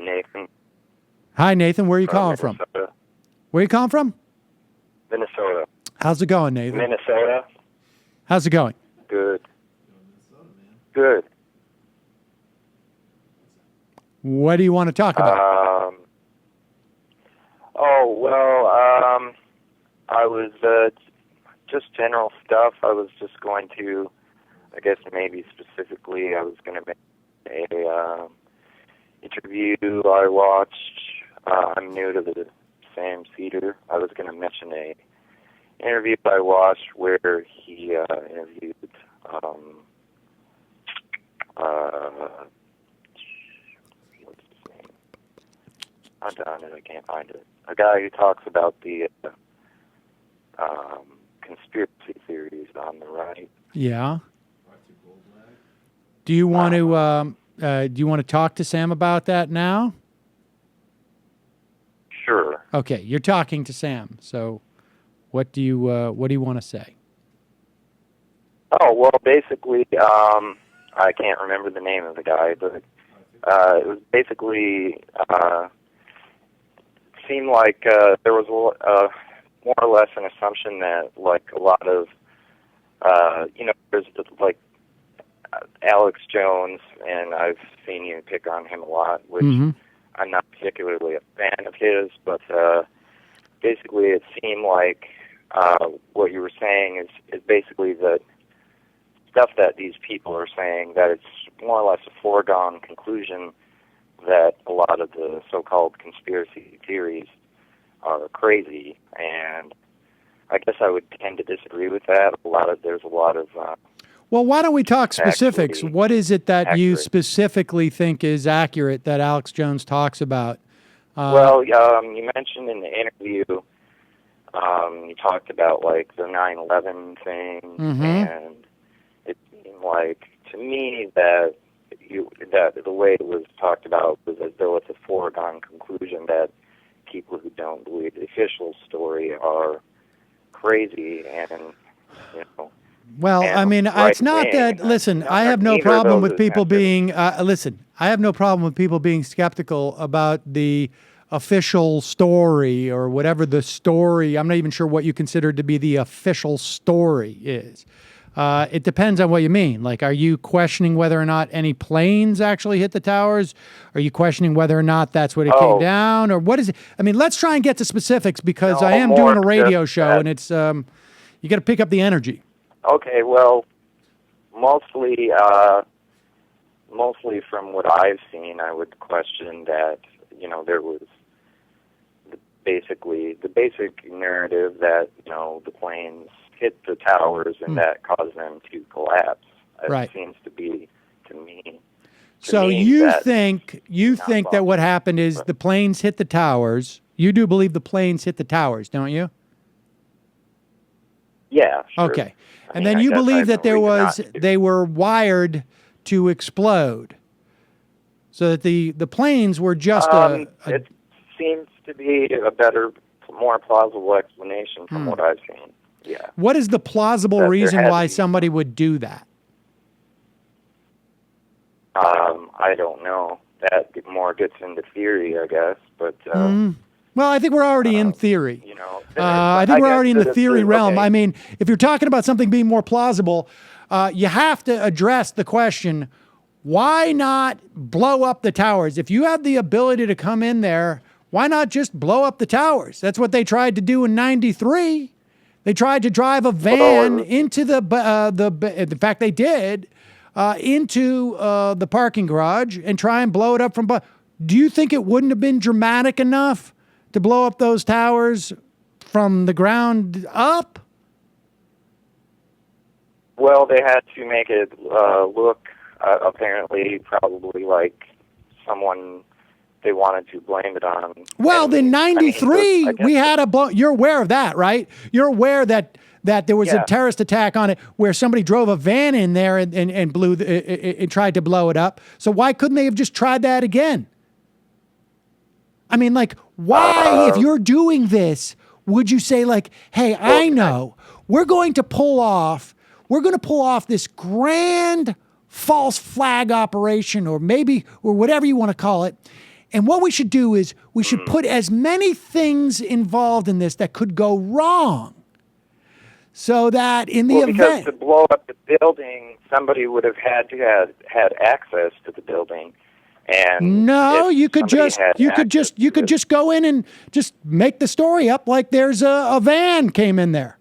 Nathan. Hi, Nathan. Where are you calling from? Where are you calling from? Minnesota. How's it going, Nathan? Minnesota. How's it going? Good. Good. What do you want to talk about? I was just general stuff. I was just going to, I guess maybe specifically, I was going to make a interview I watched. I'm new to the Sam Seder. I was going to mention a interview I watched where he interviewed what's his name? I'm done and I can't find it. A guy who talks about the conspiracy theories on the right. Yeah. Do you want to talk to Sam about that now? Sure. Okay, you're talking to Sam. So, what do you want to say? Oh well, basically, I can't remember the name of the guy, but it was basically seemed like there was more or less an assumption that like a lot of there's like Alex Jones, and I've seen you pick on him a lot, which I'm not particularly a fan of his, but basically it seemed like what you were saying is basically the stuff that these people are saying, that it's more or less a foregone conclusion that a lot of the so-called conspiracy theories are crazy, and I guess I would tend to disagree with that. There's a lot of well, why don't we talk specifics? What is it that you specifically think is accurate that Alex Jones talks about? You mentioned in the interview, you talked about like the 9/11 thing, and it seemed like to me that the way it was talked about was as though it's a foregone conclusion that people who don't believe the official story are crazy, and Well, I mean, it's not that. Listen, I have no problem with people being. Listen, I have no problem with people being skeptical about the official story or whatever the story. I'm not even sure what you consider to be the official story is. It depends on what you mean. Like, are you questioning whether or not any planes actually hit the towers? Are you questioning whether or not that's what it came down? Or what is it? I mean, let's try and get to specifics because I am doing a radio show and it's, you got to pick up the energy. Okay, well, mostly from what I've seen, I would question that, there was the basic narrative that, the planes hit the towers and that caused them to collapse. It seems to be, to me. So you think that what happened is the planes hit the towers. You do believe the planes hit the towers, don't you? Yeah, sure. Okay. And then you believe that they were wired to explode. So that the planes were just it seems to be a better, more plausible explanation from what I've seen. Yeah. What is the plausible reason why somebody would do that? I don't know. That more gets into theory, I guess. But well, I think we're already in theory. I think we're already in the theory realm. I mean, if you're talking about something being more plausible, you have to address the question, why not blow up the towers? If you have the ability to come in there, why not just blow up the towers? That's what they tried to do in '93. They tried to drive a van into in fact, they did, into the parking garage and try and blow it up from. Do you think it wouldn't have been dramatic enough to blow up those towers from the ground up? Well, they had to make it look apparently probably like someone they wanted to blame it on. Well, in '93, we had you're aware of that, right? You're aware that there was a terrorist attack on it where somebody drove a van in there and blew and tried to blow it up. So why couldn't they have just tried that again? I mean, like, why, if you're doing this, would you say like, hey, I know we're going to pull off this grand false flag operation or whatever you want to call it. And what we should do is we should put as many things involved in this that could go wrong, so that in the event, because to blow up the building, somebody would have had to had access to the building. And no, you could just go in and just make the story up like there's a van came in there.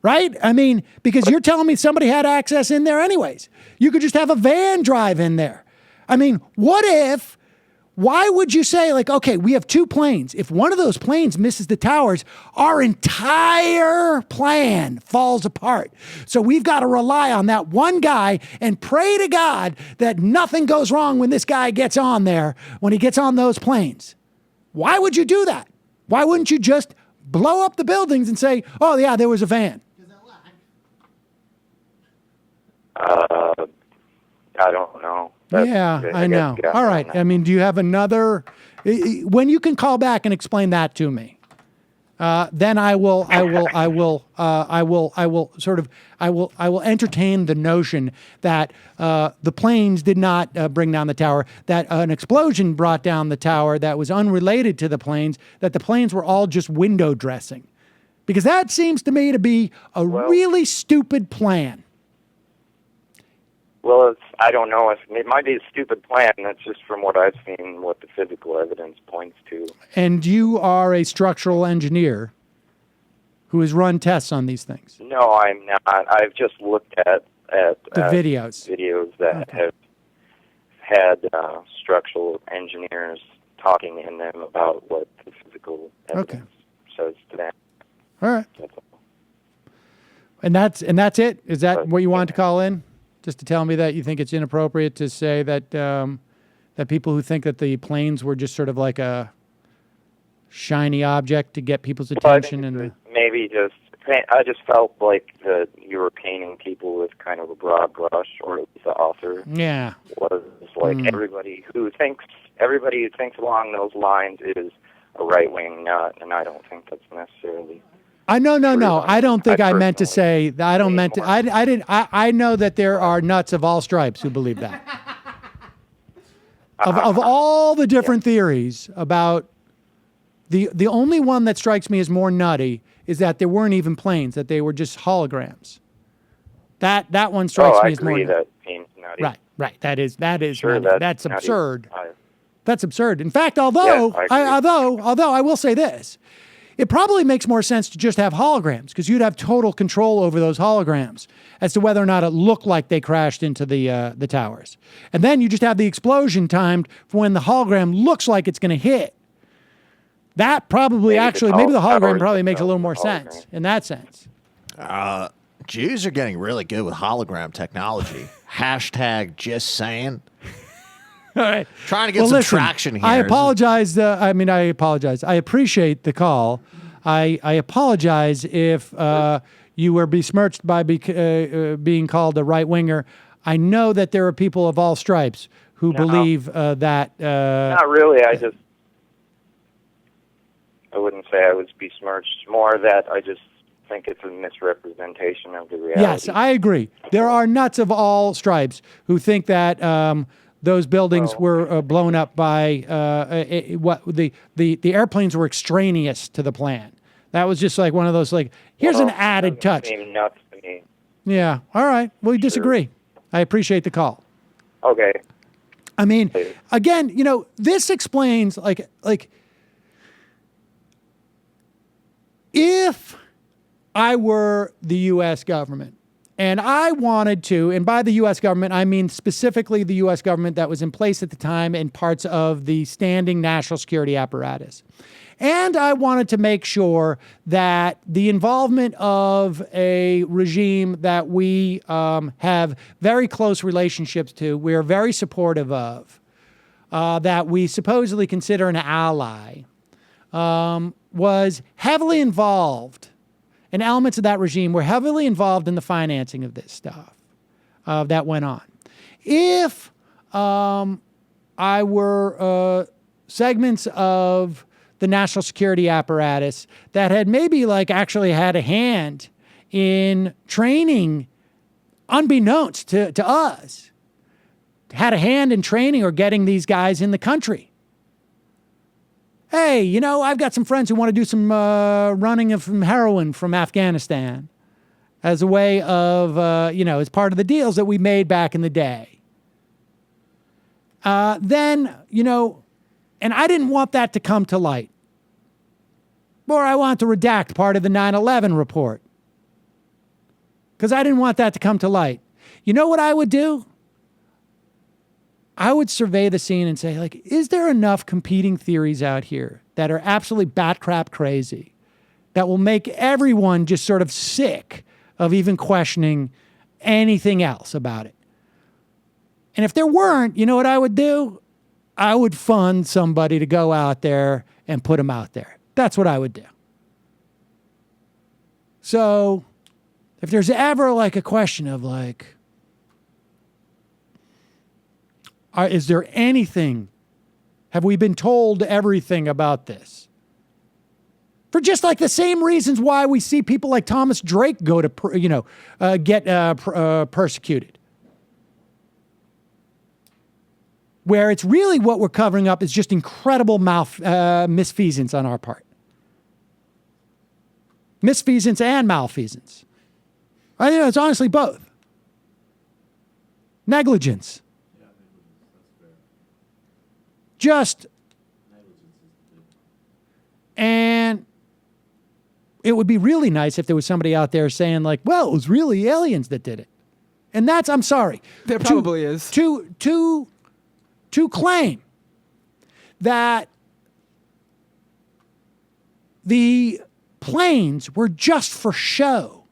Right? I mean, because you're telling me somebody had access in there anyways. You could just have a van drive in there. I mean, why would you say, like, okay, we have 2 planes. If one of those planes misses the towers, our entire plan falls apart. So we've got to rely on that one guy and pray to God that nothing goes wrong when this guy gets on there, when he gets on those planes. Why would you do that? Why wouldn't you just blow up the buildings and say, oh, yeah, there was a van? I don't know. I know. All right. I mean, do you have another? When you can call back and explain that to me, then I will entertain the notion that the planes did not bring down the tower, that an explosion brought down the tower that was unrelated to the planes, that the planes were all just window dressing, because that seems to me to be a really stupid plan. Well, I don't know. It might be a stupid plan. That's just from what I've seen, what the physical evidence points to. And you are a structural engineer who has run tests on these things? No, I'm not. I've just looked at the videos that have had structural engineers talking in them about what the physical evidence says to them. All right. And that's it? Is that what you wanted to call in? Just to tell me that you think it's inappropriate to say that that people who think that the planes were just sort of like a shiny object to get people's attention, I just felt like that you were painting people with kind of a broad brush, or at least the author was like everybody who thinks along those lines is a right-wing nut, and I don't think that's necessarily. No. I don't think I meant to say. I don't meant to. I didn't. I know that there are nuts of all stripes who believe that. Of all the different theories about the only one that strikes me as more nutty is that there weren't even planes; that they were just holograms. That one strikes me as more. I agree that seems nutty. Right. That is sure, nutty. That's absurd. That's absurd. In fact, although I will say this. It probably makes more sense to just have holograms, because you'd have total control over those holograms as to whether or not it looked like they crashed into the towers. And then you just have the explosion timed for when the hologram looks like it's going to hit. That probably maybe the hologram probably makes a little more sense in that sense. Jews are getting really good with hologram technology. # just saying. All right. Trying to get some traction here. I apologize. I apologize. I appreciate the call. I apologize if you were besmirched by being called a right-winger. I know that there are people of all stripes who believe that. Not really. I wouldn't say I was besmirched. More that I just think it's a misrepresentation of the reality. Yes, I agree. There are nuts of all stripes who think that those buildings were blown up by the airplanes were extraneous to the plan. That was just like one of those, like, here's an added touch. Seem nuts to me. Yeah. All right. Well, we disagree. I appreciate the call. Okay. I mean, again, this explains like if I were the U.S. government, and I wanted to, and by the U.S. government, I mean specifically the U.S. government that was in place at the time and parts of the standing national security apparatus. And I wanted to make sure that the involvement of a regime that we have very close relationships to, we're very supportive of, that we supposedly consider an ally, was heavily involved. And elements of that regime were heavily involved in the financing of this stuff that went on. If I were segments of the national security apparatus that had maybe actually had a hand in training, unbeknownst to us, had a hand in training or getting these guys in the country hey, you know, I've got some friends who want to do some running of some heroin from Afghanistan as a way of, you know, as part of the deals that we made back in the day. Then, you know, and I didn't want that to come to light. Or I want to redact part of the 9/11 report. Because I didn't want that to come to light. You know what I would do? I would survey the scene and say, like, is there enough competing theories out here that are absolutely bat crap crazy that will make everyone just sort of sick of even questioning anything else about it? And if there weren't, you know what I would do? I would fund somebody to go out there and put them out there. That's what I would do. So if there's ever like a question of like, is there anything, have we been told everything about this? For just like the same reasons why we see people like Thomas Drake go to, you know, get persecuted. Where it's really what we're covering up is just incredible misfeasance on our part. Misfeasance and malfeasance. I think it's honestly both. Negligence. Yeah, negligence. That's fair. Just. Negligence is the big one. And it would be really nice if there was somebody out there saying like, well, it was really aliens that did it. And that's, I'm sorry. There probably is. To claim that the planes were just for show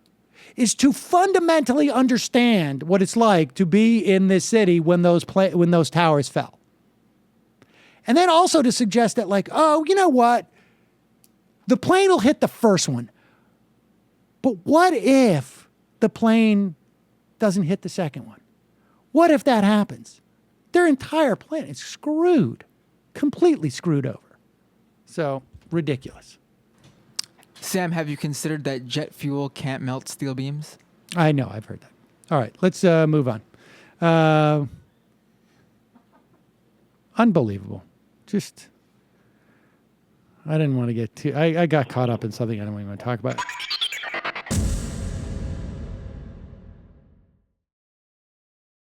is to fundamentally understand what it's like to be in this city when those towers fell. And then also to suggest that like, oh, you know what? The plane will hit the first one. But what if the plane doesn't hit the second one? What if that happens? Their entire planet is screwed, completely screwed over. So, ridiculous. Sam, have you considered that jet fuel can't melt steel beams? I know, I've heard that. All right, let's move on. Unbelievable. Just, I didn't want to get too, I got caught up in something I don't even want to talk about.